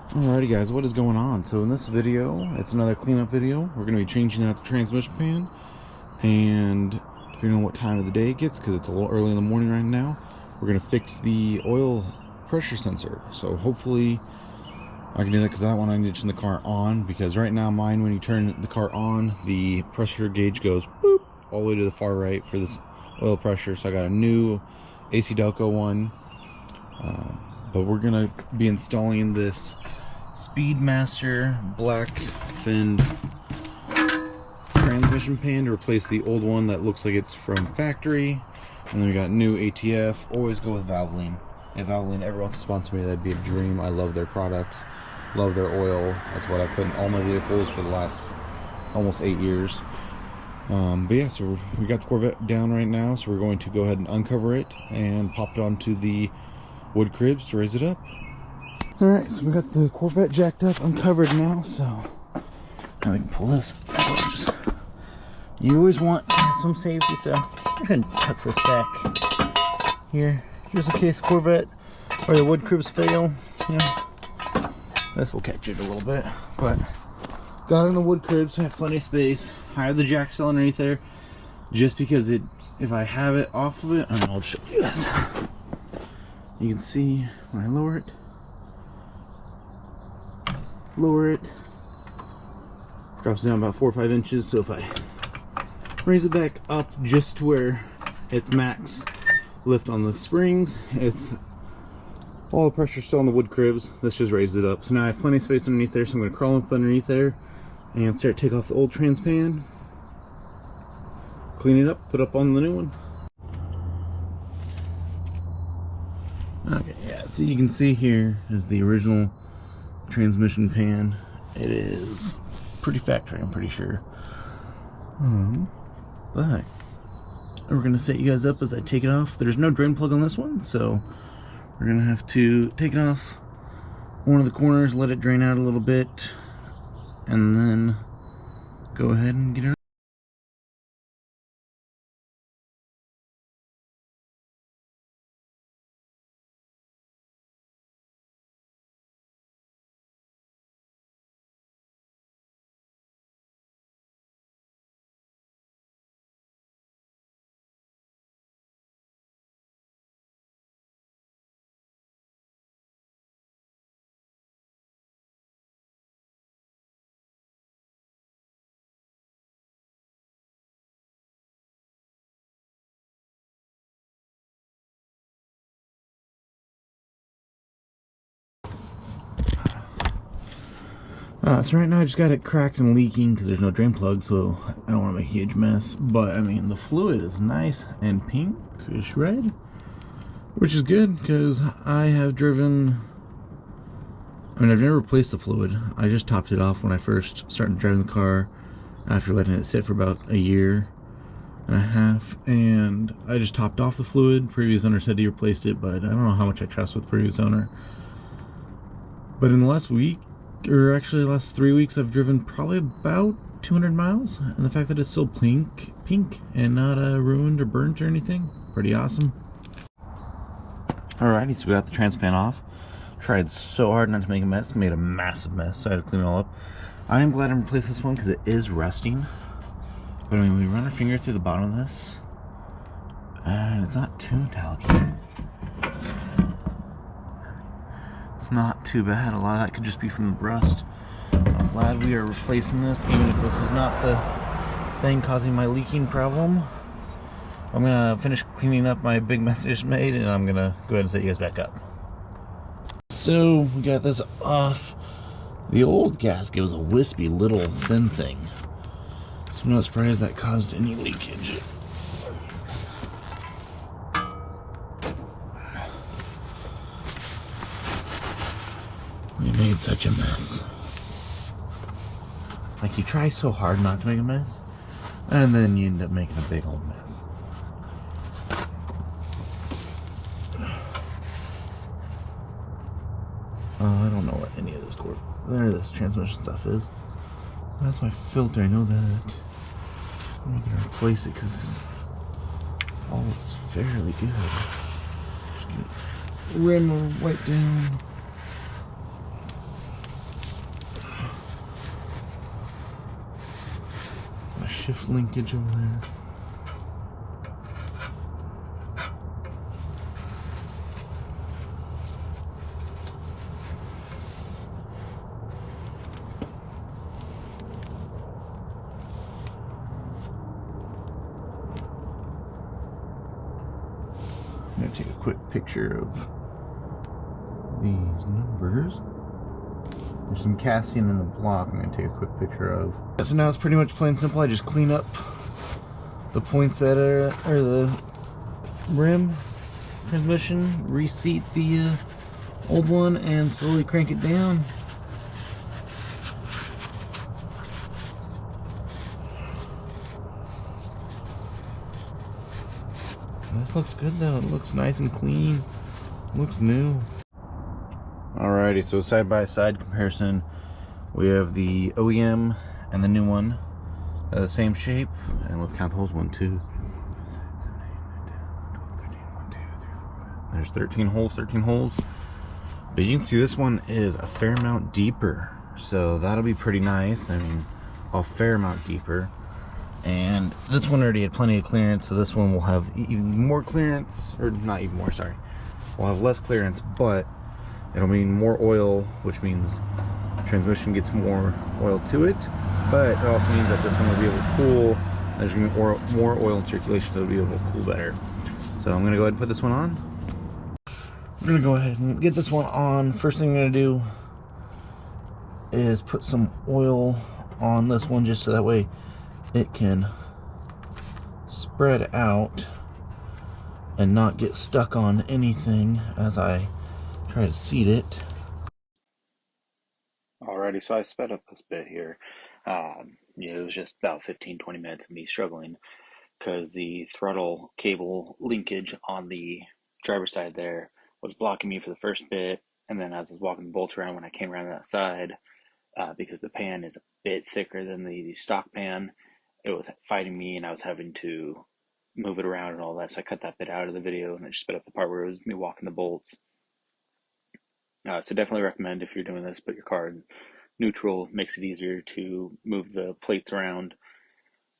Alrighty guys, what is going on? So in this video, it's another cleanup video. We're going to be changing out the transmission pan, and depending on what time of the day it gets, because it's a little early in the morning right now, we're going to fix the oil pressure sensor. So hopefully I can do that, because that one I need to turn the car on, because right now mine, when you turn the car on, the pressure gauge goes boop all the way to the far right for this oil pressure. So I got a new AC Delco one, but we're going to be installing this Speedmaster black finned transmission pan to replace the old one that looks like it's from factory. And then we got new ATF. Always go with Valvoline. If Valvoline ever wants to sponsor me, that'd be a dream. I love their products, love their oil. That's what I've put in all my vehicles for the last almost 8 years. But yeah, so we got the Corvette down right now, so we're going to go ahead and uncover it and pop it onto the wood cribs to raise it up. Alright, so we got the Corvette jacked up, uncovered now, so now we can pull this. You always want some safety, so I'm trying to tuck this back here, just in case the Corvette or the wood cribs fail. You know, this will catch it a little bit, but got it in the wood cribs, have plenty of space. I have the jack still underneath there, just because if I have it off of it, I'll show you guys. You can see when I lower it, drops down about 4 or 5 inches. So if I raise it back up just to where it's max lift on the springs, it's all the pressure still on the wood cribs. This just raises it up. So now I have plenty of space underneath there, so I'm going to crawl up underneath there and start to take off the old trans pan, clean it up, put up on the new one. Okay, yeah, so you can see here is the original transmission pan. It is pretty factory, I'm pretty sure. But we're gonna set you guys up as I take it off. There's no drain plug on this one, so we're gonna have to take it off one of the corners, let it drain out a little bit, and then go ahead and get it. So right now I just got it cracked and leaking because there's no drain plug, so I don't want to make a huge mess. But I mean, the fluid is nice and pinkish red, which is good because I have driven, I've never replaced the fluid. I just topped it off when I first started driving the car after letting it sit for about 1.5 years, and I just topped off the fluid. Previous owner said he replaced it, but I don't know how much I trust with the previous owner. But in the last week, or actually the last 3 weeks, I've driven probably about 200 miles, and the fact that it's still pink and not ruined or burnt or anything, pretty awesome. Alrighty, so we got the trans pan off. Tried so hard not to make a mess, made a massive mess, so I had to clean it all up. I am glad I replaced this one because it is rusting. But I mean, we run our finger through the bottom of this, and it's not too metallic. It's not too bad. A lot of that could just be from the rust. I'm glad we are replacing this, even if this is not the thing causing my leaking problem. I'm gonna finish cleaning up my big mess I just made, and I'm gonna go ahead and set you guys back up. So we got this off. The old gasket was a wispy little thin thing, so I'm not surprised that caused any leakage. We made such a mess. Like, you try so hard not to make a mess, and then you end up making a big old mess. I don't know what any of this transmission stuff is. That's my filter, I know that. I'm gonna replace it because all looks fairly good. Just get rim right down. shift linkage over there. I'm going to take a quick picture of these numbers. There's some casting in the block I'm going to take a quick picture of. So now it's pretty much plain simple. I just clean up the points that are the rim transmission, reseat the old one, and slowly crank it down. This looks good though. It looks nice and clean. It looks new. Alrighty, so side by side comparison, we have the OEM and the new one, the same shape, and let's count the holes. 1, 2, 13, there's 13 holes, 13 holes. But you can see this one is a fair amount deeper, so that'll be pretty nice. I mean, a fair amount deeper. And this one already had plenty of clearance, so this one will have even more clearance, or not even more, sorry. We'll have less clearance, but it'll mean more oil, which means transmission gets more oil to it. But it also means that this one will be able to cool. There's going to be more oil in circulation, so it'll be able to cool better. So I'm going to go ahead and put this one on. I'm going to go ahead and get this one on. First thing I'm going to do is put some oil on this one, just so that way it can spread out and not get stuck on anything as I try to seat it. Alrighty, so I sped up this bit here. It was just about 15-20 minutes of me struggling because the throttle cable linkage on the driver's side there was blocking me for the first bit, and then as I was walking the bolts around, when I came around that side, because the pan is a bit thicker than the stock pan, it was fighting me, and I was having to move it around and all that, so I cut that bit out of the video and I just sped up the part where it was me walking the bolts. So definitely recommend, if you're doing this, put your car in neutral. Makes it easier to move the plates around,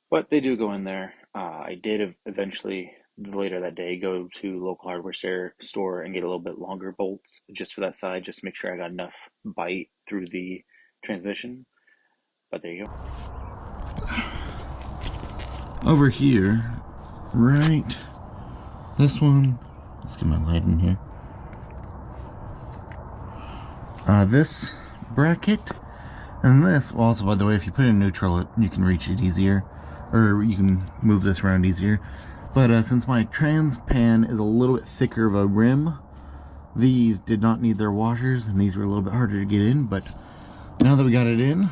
but they do go in there. I did eventually, later that day, go to local hardware store and get a little bit longer bolts just for that side, just to make sure I got enough bite through the transmission. But there you go. Over here, right, this one, let's get my light in here. This bracket and this, well, also, by the way, if you put it in neutral, you can reach it easier, or you can move this around easier. But since my trans pan is a little bit thicker of a rim, these did not need their washers, and these were a little bit harder to get in. But now that we got it in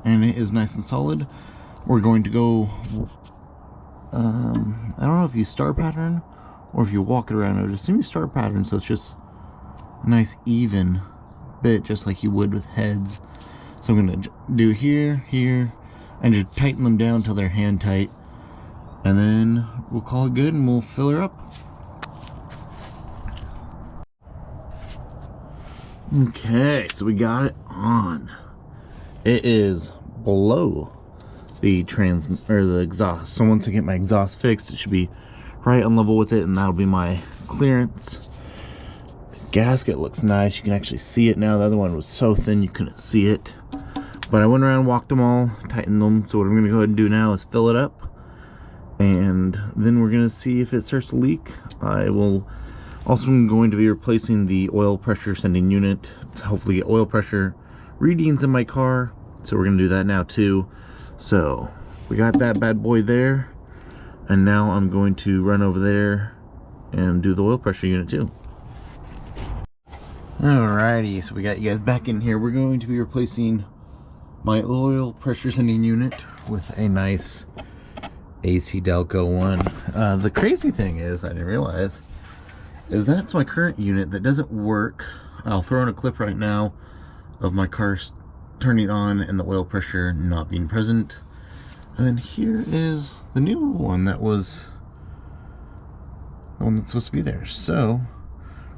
and it is nice and solid, we're going to go, I don't know if you star pattern or if you walk it around. I would assume you star pattern, so it's just a nice even bit, just like you would with heads. So I'm going to do here, here, and just tighten them down until they're hand tight, and then we'll call it good and we'll fill her up. Okay, so we got it on. It is below the the exhaust. So once I get my exhaust fixed, it should be right on level with it, and that'll be my clearance. Gasket looks nice. You can actually see it now. The other one was so thin you couldn't see it. But I went around, walked them all, tightened them. So what I'm going to go ahead and do now is fill it up, and then we're going to see if it starts to leak. I will also going to be replacing the oil pressure sending unit to hopefully get oil pressure readings in my car. So we're going to do that now too. So we got that bad boy there, and now I'm going to run over there and do the oil pressure unit too. Alrighty, so we got you guys back in here. We're going to be replacing my oil pressure sending unit with a nice AC Delco one. The crazy thing is, I didn't realize, is that's my current unit that doesn't work. I'll throw in a clip right now of my car turning on and the oil pressure not being present. And then here is the new one that was the one that's supposed to be there. So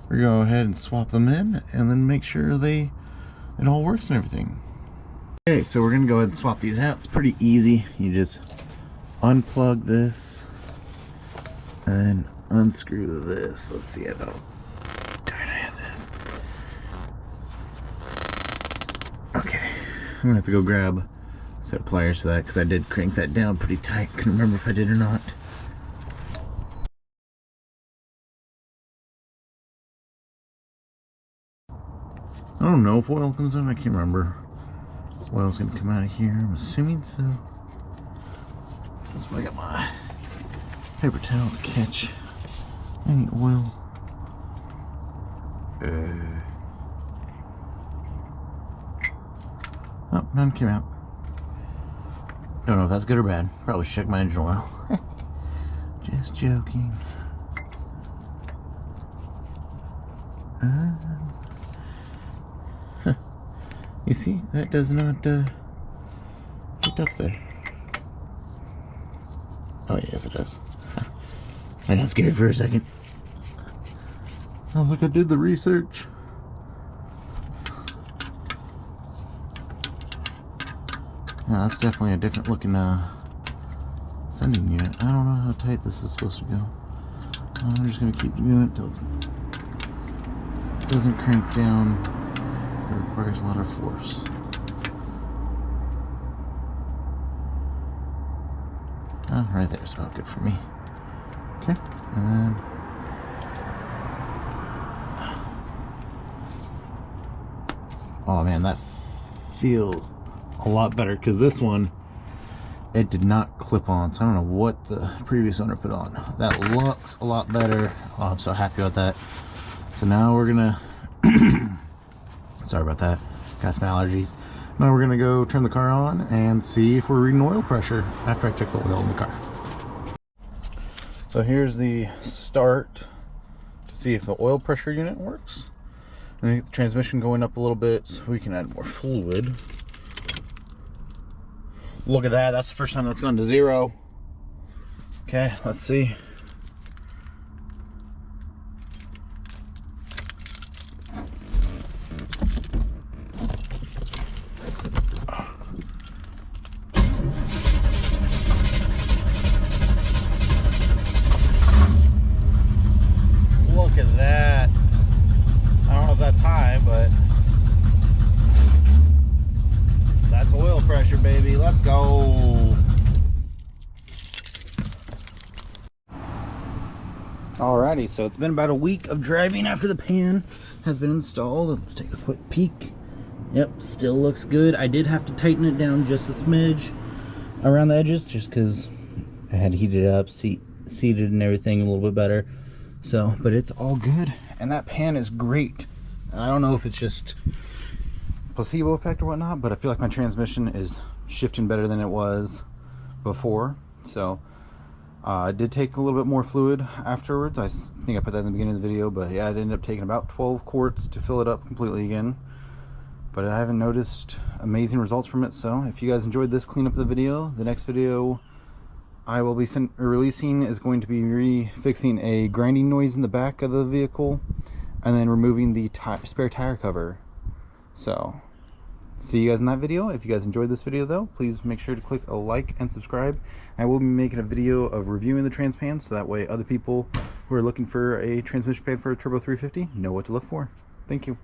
we're gonna go ahead and swap them in and then make sure it all works and everything. Okay, so we're gonna go ahead and swap these out. It's pretty easy. You just unplug this and then unscrew this. Let's see how tight I have this. Okay, I'm gonna have to go grab a set of pliers for that because I did crank that down pretty tight. Couldn't remember if I did or not. I don't know if oil comes out. I can't remember. Oil's gonna come out of here. I'm assuming so. That's why I got my paper towel to catch any oil. Oh, none came out. Don't know if that's good or bad. Probably should check my engine oil. Just joking. You see, that does not fit up there. Oh yes, it does. I got scared for a second. I was like, I did the research. Yeah, that's definitely a different looking sending unit. I don't know how tight this is supposed to go. I'm just gonna keep doing it until it doesn't crank down. It requires a lot of force. Oh, right there is about good for me. Okay, and then oh man, that feels a lot better because this one, it did not clip on, so I don't know what the previous owner put on. That looks a lot better. Oh, I'm so happy about that. So now we're gonna sorry about that, got some allergies. Now we're gonna go turn the car on and see if we're reading oil pressure after I check the oil in the car. So here's the start to see if the oil pressure unit works. And get the transmission going up a little bit so we can add more fluid. Look at that, that's the first time that's gone to 0. Okay, let's see. Look at that. I don't know if that's high, but that's oil pressure, baby. Let's go. Alrighty, so it's been about a week of driving after the pan has been installed. Let's take a quick peek. Yep, still looks good. I did have to tighten it down just a smidge around the edges just because I had heated it up, seated and everything a little bit better. So, but it's all good. And that pan is great. I don't know if it's just placebo effect or whatnot, but I feel like my transmission is shifting better than it was before. So I did take a little bit more fluid afterwards. I think I put that in the beginning of the video, but yeah, it ended up taking about 12 quarts to fill it up completely again. But I haven't noticed amazing results from it. So if you guys enjoyed this cleanup of the video, the next video I will be releasing is going to be fixing a grinding noise in the back of the vehicle and then removing the spare tire cover. So see you guys in that video. If you guys enjoyed this video though, please make sure to click a like and subscribe. I will be making a video of reviewing the Transpan so that way other people who are looking for a transmission pan for a Turbo 350 know what to look for. Thank you.